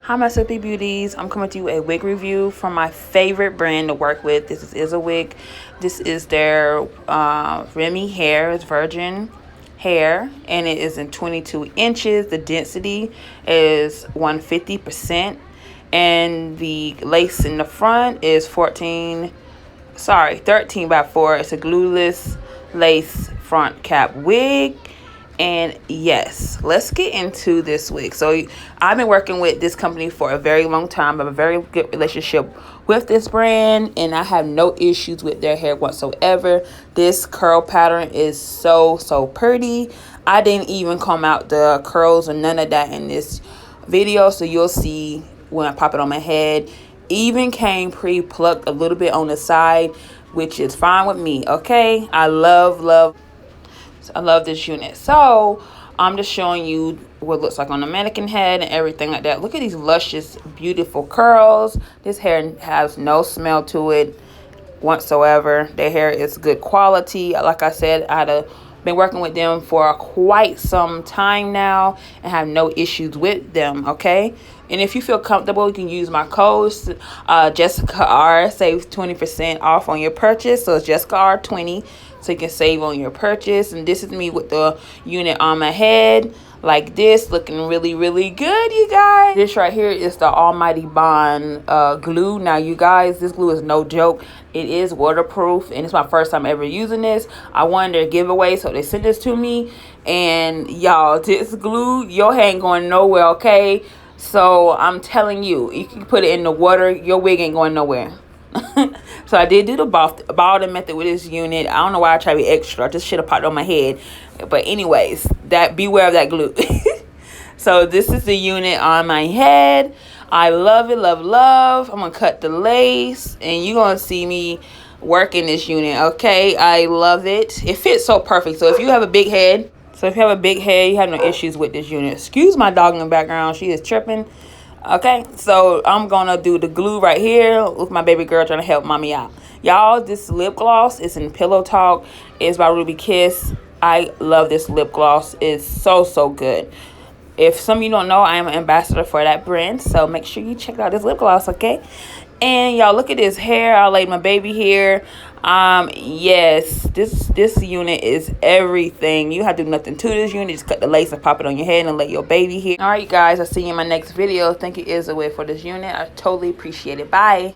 Hi my Soapy Beauties, I'm coming to you a wig review from my favorite brand to work with. This is IZIWIGS. This is their Remy hair, it's virgin hair, and it is in 22 inches. The density is 150%, and the lace in the front is 13 by 4. It's a glueless lace front cap wig. And yes, let's get into this wig. So I've been working with this company for a very long time. I have a very good relationship with this brand, and I have no issues with their hair whatsoever. This curl pattern is so pretty. I didn't even comb out the curls or none of that in this video, so you'll see when I pop it on my head. Even came pre-plucked a little bit on the side, which is fine with me. Okay, I love this unit. So I'm just showing you what it looks like on the mannequin head and everything like that. Look at these luscious, beautiful curls. This hair has no smell to it whatsoever. Their hair is good quality. Like I said, I've been working with them for quite some time now and have no issues with them. Okay, and if you feel comfortable, you can use my code Jessica R. Save 20% off on your purchase. So it's Jessica R 20, so you can save on your purchase. And this is me with the unit on my head like this, looking really good, you guys. This right here is the Almighty Bond glue. Now you guys, this glue is no joke. It is waterproof, and it's my first time ever using this. I won their giveaway, so they sent this to me. And y'all, this glue, your hair ain't going nowhere. Okay, so I'm telling you, you can put it in the water, your wig ain't going nowhere. So I did do the balding method with this unit. I don't know why I tried to be extra. I just should have popped on my head. But anyways, beware of that glue. So this is the unit on my head. I love it, love. I'm gonna cut the lace, and you're gonna see me working this unit. Okay, I love it. It fits so perfect. So if you have a big head, you have no issues with this unit. Excuse my dog in the background. She is tripping. Okay, so I'm gonna do the glue right here with my baby girl trying to help mommy out. Y'all, this lip gloss is in Pillow Talk. It's by Ruby Kiss. I love this lip gloss. It's so good. If some of you don't know, I am an ambassador for that brand, so make sure you check out this lip gloss. Okay, and y'all, look at this hair. I laid my baby here. Yes, this unit is everything. You have to do nothing to this unit. Just cut the lace and pop it on your head and lay your baby here. All right, guys, I'll see you in my next video. Thank you, IZIWIGS, for this unit. I totally appreciate it. Bye.